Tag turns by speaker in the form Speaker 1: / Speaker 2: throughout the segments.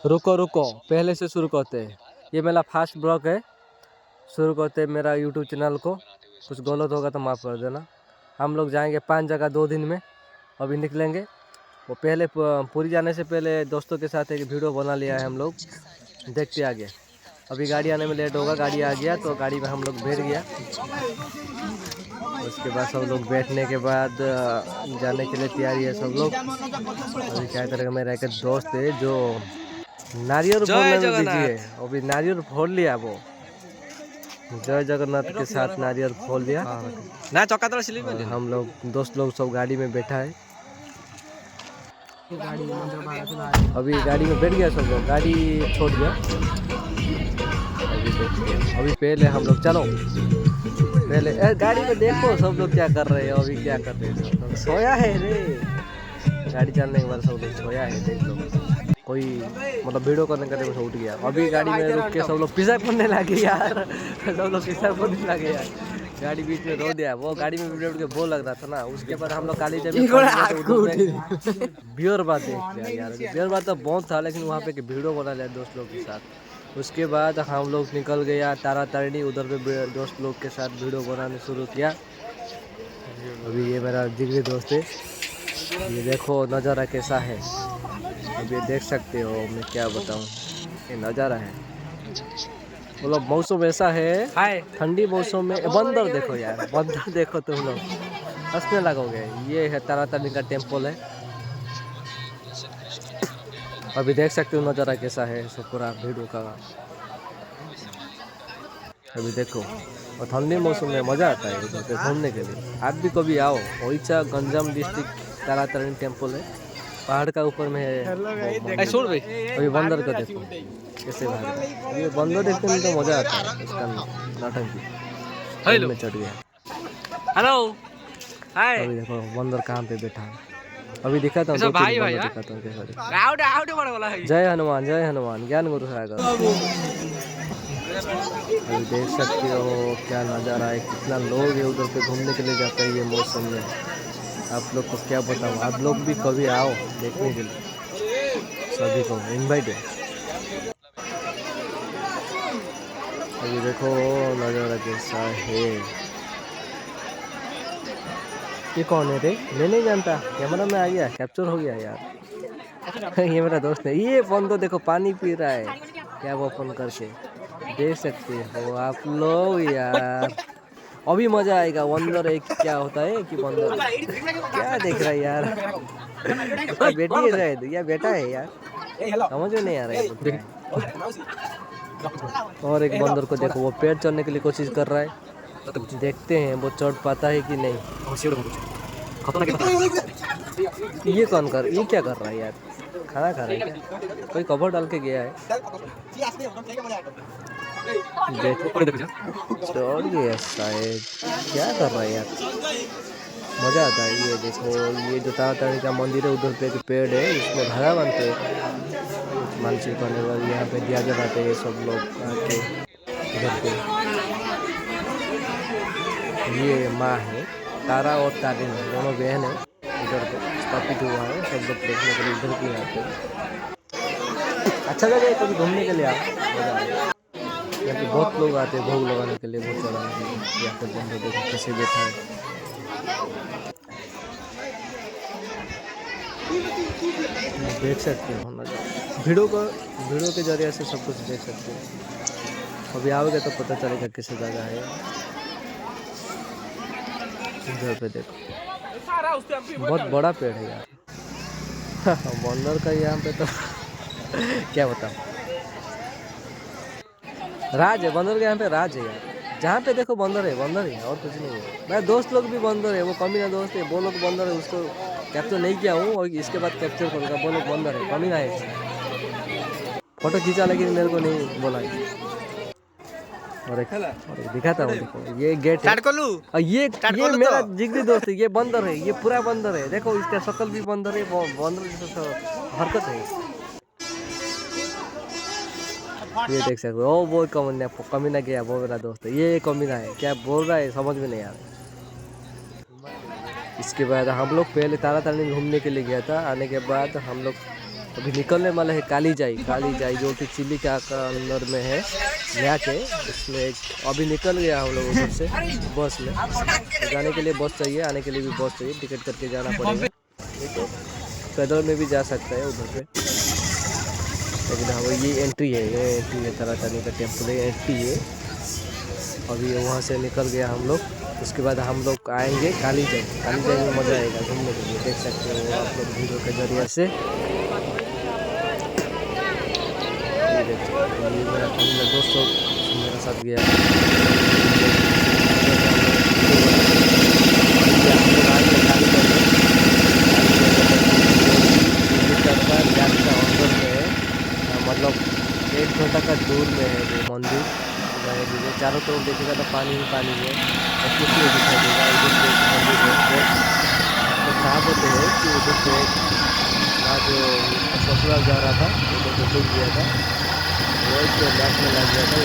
Speaker 1: रुको रुको, पहले से शुरू करते हैं। ये मेरा फास्ट ब्लॉग है, शुरू करते हैं मेरा यूट्यूब चैनल को। कुछ गलत होगा तो माफ़ कर देना। हम लोग जाएंगे 5 जगह 2 दिन में, अभी निकलेंगे। वो पहले पूरी जाने से पहले दोस्तों के साथ एक वीडियो बना लिया है हम लोग, देखते आगे। अभी गाड़ी आने में लेट होगा, गाड़ी आ गया तो गाड़ी में हम लोग बैठ गया। उसके बाद सब लोग बैठने के बाद जाने के लिए तैयारी है सब लोग। अभी क्या करेगा, मेरा एक दोस्त है जो नारियल फोड़ने में बिजी है, अभी नारियल फोड़ लिया वो। जय जगन्नाथ के साथ नारियल फोड़ लिया ना, चौका तो हम लोग दोस्त लोग सब गाड़ी में बैठा है। अभी गाड़ी में बैठ गया सब लोग, गाड़ी छोड़ दिया। अभी पहले हम लोग चलो, पहले गाड़ी में देखो सब लोग क्या कर रहे हैं। अभी क्या कर रहे हैं, सब लोग सोया है रे। गाड़ी चलने के बाद सब लोग सोया है, देख लो। कोई मतलब वीडियो करने के लिए उठ गया। अभी गाड़ी में रुक के सब लोग पिज़्ज़ा पढ़ने लगे यार। सब लोग पिज़्ज़ा पढ़ने लगे यार, गाड़ी बीच में रो दिया। वो गाड़ी में वीडियो के बोल लग रहा था ना। उसके बाद हम लोग काली जब बियर बात देख लिया यार। बियर बात तो बहुत था, लेकिन वहाँ पे वीडियो बना लिया दोस्त लोग के साथ। उसके बाद हम लोग निकल गया तारा तारिणी, उधर पे दोस्त लोग के साथ वीडियो बनाने शुरू किया। अभी ये मेरा जिगरी दोस्त है, ये देखो नज़ारा कैसा है। अब ये देख सकते हो, मैं क्या बताऊँ, ये नज़ारा है। मतलब मौसम ऐसा है, ठंडी मौसम में बंदर देखो यार, बंदर देखो तुम लोग हंसने लगोगे। ये है तारा तारिणी का टेम्पल है। अभी देख सकते हो नज़ारा कैसा है, सब पूरा वीडियो का। अभी देखो, और ठंडी मौसम में मज़ा आता है उधर पे घूमने के लिए। आप भी कभी आओ, ओडिशा गंजाम डिस्ट्रिक्ट तारा तारिणी टेम्पल है, पहाड़ का ऊपर में है। अभी बंदर को देखो कैसे भाग रहा है। ये बंदर देखने में तो मज़ा आता है, उसका नौटंकी में चढ़ गया। हेलो हाय, अभी देखो बंदर कहाँ पे बैठा है। अभी दिखाता हूँ, दिखाता हूँ कैसा। जय हनुमान, जय हनुमान, ज्ञान गुरु सागर। अभी देख सकते हो क्या नज़ारा है, कितना लोग है उधर पे घूमने के लिए जाते हैं ये मौसम में। आप लोग को क्या बताऊँ, आप लोग भी कभी आओ देखने के लिए, सभी को इनवाइट है। अभी देखो नज़ारा कैसा है। ये कौन है रे, मैं नहीं जानता। कैमरा में आ गया, कैप्चर हो गया यार। ये मेरा दोस्त है। ये फोन को देखो पानी पी रहा है, क्या वो फोन करके देख सकते हो आप लोग यार। अभी मजा आएगा। बंदर एक क्या होता है कि बंदर क्या देख रहा है यार। उसका बेटी है शायद या बेटा है यार, समझ में नहीं आ रहा है। और एक बंदर को देखो, वो पेड़ चढ़ने के लिए कोशिश कर रहा है। देखते हैं वो चढ़ पाता है कि नहीं। ये कौन कर, ये क्या कर रहा है यार, खाना खा रहा है क्या? कोई कवर डाल के गया है। चढ़ गया शायद, क्या कर रहा है यार। मज़ा आता है। ये देखो, ये जो तारा तारिणी का मंदिर है, उधर पे एक पेड़ है, इसमें धागा बनते हैं। मानसिक करने वाले यहाँ पे दिया जलाते हैं सब लोग आके इधर पे। ये माँ है, तारा और तारिणी दोनों बहन है, इधर पे स्थापित हुआ है। सब लोग देखने के लिए इधर के यहाँ पे अच्छा लगे। कभी घूमने के लिए आओ, मज़ा आएगा। यहाँ पे बहुत लोग आते हैं भोग लगाने के लिए, भोग चढ़ाने के लिए। यहाँ पे बंदर देखो कैसे बैठा है। देख सकते हो वीडियो के जरिए से सब कुछ देख सकते हो। अभी आओगे तो पता चलेगा किसी जगह है। इधर पे देखो, बहुत बड़ा पेड़ है यार। बंदर का यहाँ पे तो क्या बताऊँ, राज है बंदर के यहाँ पे, राज है यार। जहाँ पे देखो बंदर है, बंदर है और कुछ नहीं है। मेरा दोस्त लोग भी बंदर है, वो कमीना दोस्त है, वो लोग बंदर है। उसको कैप्चर नहीं किया हूँ, और इसके बाद कैप्चर करूँगा। वो लोग बंदर है, कमीना है। फोटो खींचा लेकिन मेरे को नहीं बोला। और एक दिखाता हूँ, देखो ये गेट है। और ये मेरा जिगरी दोस्त है, ये बंदर है, ये पूरा बंदर है। देखो इसका शक्ल भी बंदर है, बंदर जैसा हरकत है। ये देख सकते हो, वो कमीना गया, वो मेरा दोस्त है। ये कमीना है, क्या बोल रहा है समझ में नहीं आ रहा है। इसके बाद हम लोग पहले तारा तारिणी घूमने के लिए गया था। आने के बाद हम लोग अभी निकलने वाला है काली जाई जो कि चिल्लिका का अंदर में है नया के। इसमें अभी निकल गया हम लोग उधर से बस में। तो जाने के लिए बस चाहिए, आने के लिए भी बस चाहिए, टिकट करके जाना पड़ेगा। तो पैदल में भी जा सकता है उधर पे, लेकिन हाँ ये एंट्री है तारातारनी का टेम्पल है, एंट्री है। अभी वहाँ से निकल गया हम लोग। उसके बाद हम लोग आएंगे काली जाई में मज़ा आएगा घूमने के लिए, देख सकते हो आप लोग वीडियो के जरिए से। मेरा दोस्त लोग मेरे साथ गया। मतलब 1 घंटा का दूर में है वो मंदिर। चारों तरफ देखेगा तो पानी ही पानी है और कुछ नहीं दिखाई देगा। उधर से मंदिर है तो कहा बोलते हैं कि उधर से आज जो ससुराल जा रहा था उधर से डूब गया था, वो एक लैक में लग गया था।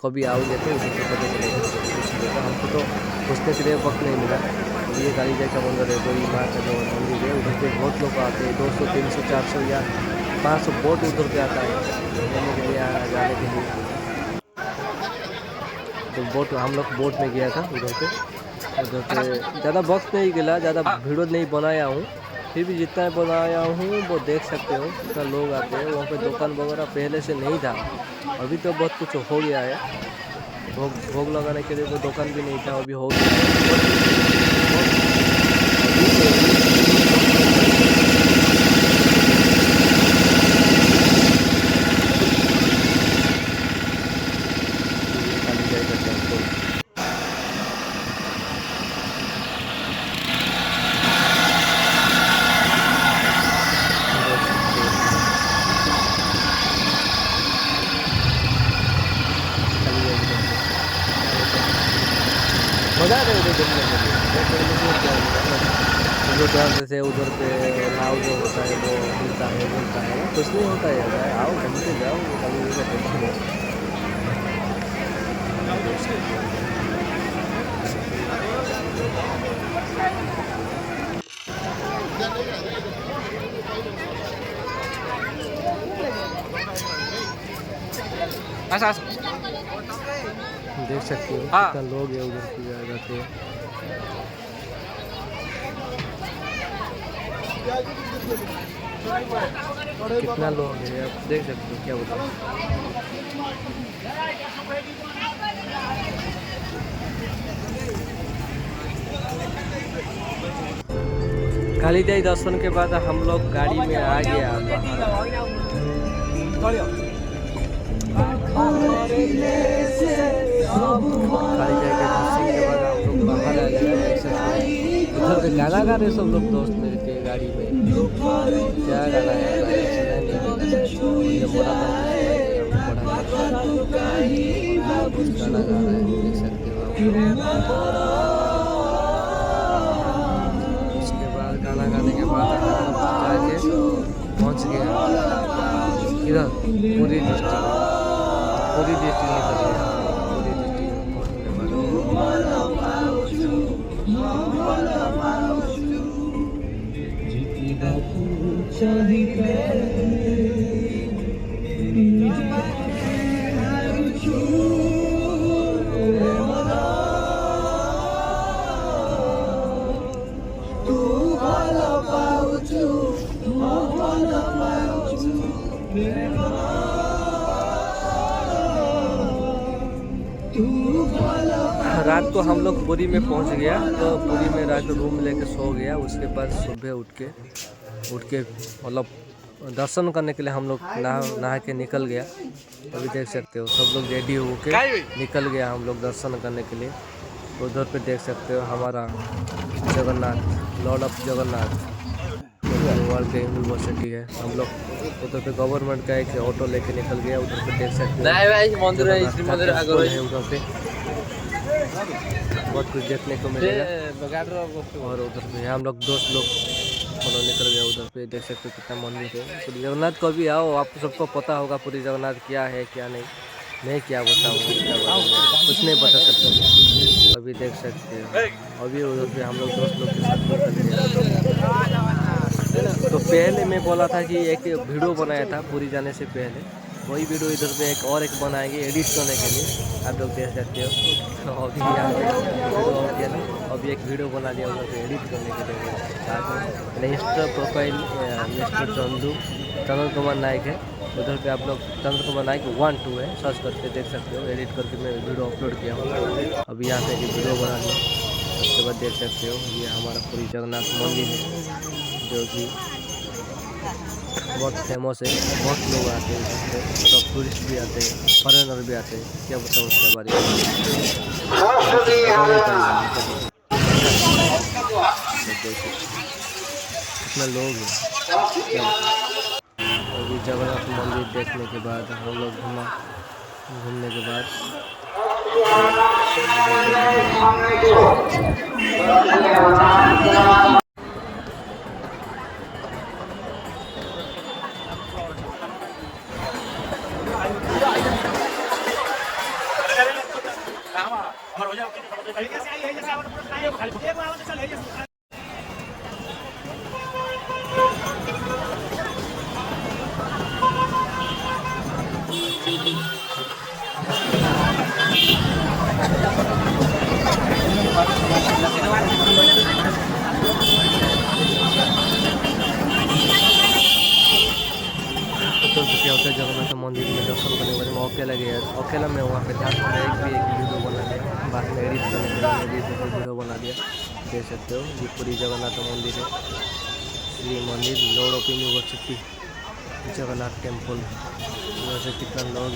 Speaker 1: कभी आओगे तो उधर से पता चलेगा। हमको तो घुसने के लिए वक्त नहीं मिला। ये काली जाई का मंदिर है, कोई माँ का जो मंदिर है, उधर पे बहुत लोग आते हैं। 200 300 400 या 500 बोट उधर पे आता है घूमने के लिए, जाने के लिए। तो बोट हम लोग बोट में गया था उधर पे ज़्यादा वक्त नहीं गिला, ज़्यादा वीडियो नहीं बनाया हूँ। फिर भी जितना बनाया हूँ वो देख सकते हो कितना लोग आते हैं। वहाँ पे दुकान वगैरह पहले से नहीं था, अभी तो बहुत कुछ हो गया है। भोग लगाने के लिए वो दुकान भी नहीं था, अभी हो गया है। मज़ा आता है उधर घूमने के लिए। जैसे उधर पे नाव जो होता है वो मिलता है कुछ नहीं होता है यार। आओ घूमते जाओ, कभी देख सकते हो कितना लोग है उधर पे जाते हैं। कितना लोग है आप देख सकते हो, क्या बताओ। काली जाई दर्शन के बाद हम लोग गाड़ी में आ गया उधर से गाना गा रहे सब लोग दोस्त मेरे के गाड़ी में। क्या गाना है गाना गा रहे हैं, देख सकते हो। उसके बाद गाना गाने के बाद जाके पहुँच गया इधर पूरी डिस्ट्रिक्ट में रात को हम लोग पुरी में पहुंच गया। तो पुरी में रात रूम लेके सो गया। उसके बाद सुबह उठ के मतलब दर्शन करने के लिए हम लोग नहा के निकल गया। अभी देख सकते हो सब लोग रेडी होके निकल गया हम लोग दर्शन करने के लिए। तो उधर पे देख सकते हो हमारा Jagannath, Lord of Jagannath world के यूनिवर्सिटी है। हम लोग उधर पे गवर्नमेंट का एक ऑटो लेके निकल गया। उधर पे देख सकते हो उधर पे बहुत कुछ देखने को मिलेगा। और उधर पे हम लोग दोस्त लोग मतलब निकल गया। उधर पे देख सकते हो कितना मंदिर है। पूरी जगन्नाथ को भी आओ, आप सबको पता होगा पूरी जगन्नाथ क्या है क्या नहीं। मैं क्या बताऊँ, कुछ नहीं बता सकता। अभी देख सकते हो अभी उधर पे हम लोग दोस्त लोग के साथ तो पहले मैं बोला था कि एक वीडियो बनाया था पूरी जाने से पहले, वही वीडियो इधर पे एक बनाएंगे एडिट करने के लिए, आप लोग देख सकते हो। तो अभी यहाँ पे वीडियो हो गया था, अभी एक वीडियो बना लिया उधर पे एडिट करने के लिए साथ में। इंस्टा प्रोफाइल मिस्टर चंदू चंद्र कुमार नायक है, उधर पे आप लोग चंद्र कुमार नायक 1-2 है, सर्च करके देख सकते हो। एडिट करके मैं वीडियो अपलोड किया हूँ। अभी यहाँ पे एक वीडियो बना लिया, उसके बाद देख सकते हो ये हमारा पूरी जगन्नाथ मंदिर है जो कि बहुत फेमस है। बहुत लोग आते हैं इधर पे, मतलब टूरिस्ट भी आते हैं, फॉरेनर भी आते हैं। क्या बताऊँ उसके बारे में, कितना लोग हैं क्या बताऊँ। अभी जगन्नाथ मंदिर देखने के बाद हम लोग घूमने के बाद तो क्या होता है जगन्नाथ मंदिर में दर्शन करने के बाद मैं अकेला गया, अकेला मैं वहाँ पे था। मैं एक वीडियो बना लिया, बाद में एडिट करने के लिए भी वीडियो बना दिया। देख सकते हो ये पूरी जगन्नाथ मंदिर है। ये मंदिर Lord of university Jagannath temple, उधर से कितना लोग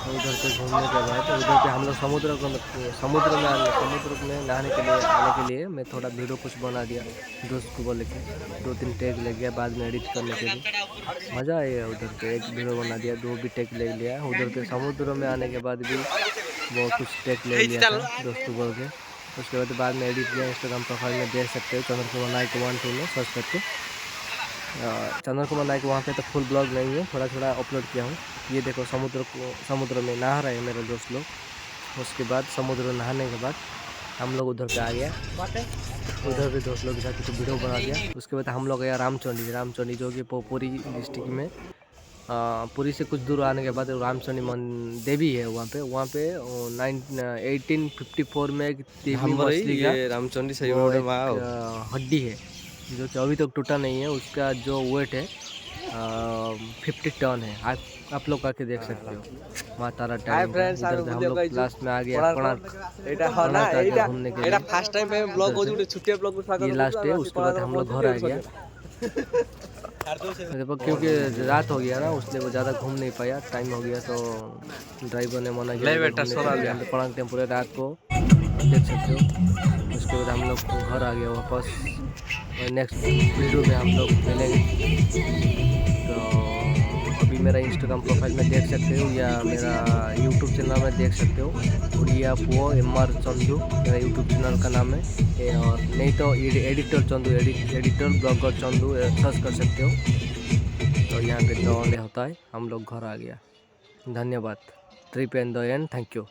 Speaker 1: उधर से घूमने के बाद उधर पे हम लोग समुद्र में नहाने के लिए आने के लिए मैं थोड़ा वीडियो कुछ बना दिया, दोस्त को बोले के 2-3 टेक लग गया बाद में एडिट करने के लिए। मज़ा आया उधर पे, एक वीडियो बना दिया, 2 भी टेक ले लिया। उधर पे समुद्र में आने के बाद भी वो कुछ टेक ले लिया था दोस्त को बोल के। उसके बाद में एडिट किया। इंस्टाग्राम प्रोफाइल में देख सकते हो चंद्र कुमार नायक 1-2 में सर्च करके। चंद्र कुमार नायक वहाँ पे तो फुल ब्लॉग नहीं है, थोड़ा थोड़ा अपलोड किया हूँ। ये देखो समुद्र में नहा रहे हैं मेरे दोस्त लोग। उसके बाद समुद्र नहाने के बाद हम लोग उधर पे आ गया, उधर भी दोस्त लोग के साथ कुछ वीडियो बना दिया। उसके बाद हम लोग गया रामचंडी जो कि पुरी डिस्ट्रिक्ट में, पुरी से कुछ दूर आने के बाद रामचंडी देवी है वहाँ पे 1854 में एक देवी मछली का
Speaker 2: रामचंडी
Speaker 1: हड्डी है जो कि अभी तक टूटा नहीं है। उसका जो वेट है 50 टन है। आप लोग आके देख सकते हो। माँ तारा टाइम हम लोग लास्ट में आ गया घूमने के लिए।
Speaker 2: फर्स्ट टाइम पे ब्लॉग हो छुट्टी ब्लॉग
Speaker 1: ये लास्ट है, उसके बाद हम लोग घर आ गया। देखो क्योंकि रात हो गया ना, उसलिए वो ज़्यादा घूम नहीं पाया, टाइम हो गया तो ड्राइवर ने मना किया पड़ांग टेम्पो रात को देख सकते हो। उसके बाद हम लोग घर आ गया वापस, और नेक्स्ट वीडियो में हम लोग मिलेंगे। तो अभी मेरा इंस्टाग्राम प्रोफाइल में देख सकते हो या मेरा यूट्यूब चैनल में देख सकते हो, उड़िया वो MR चंदू मेरा यूट्यूब चैनल का नाम है। और नहीं तो editor Chandu, editor blogger Chandu search कर सकते हो। तो यहाँ पे तो होता है। हम लोग घर आ गया। धन्यवाद। Trip and the end, thank you.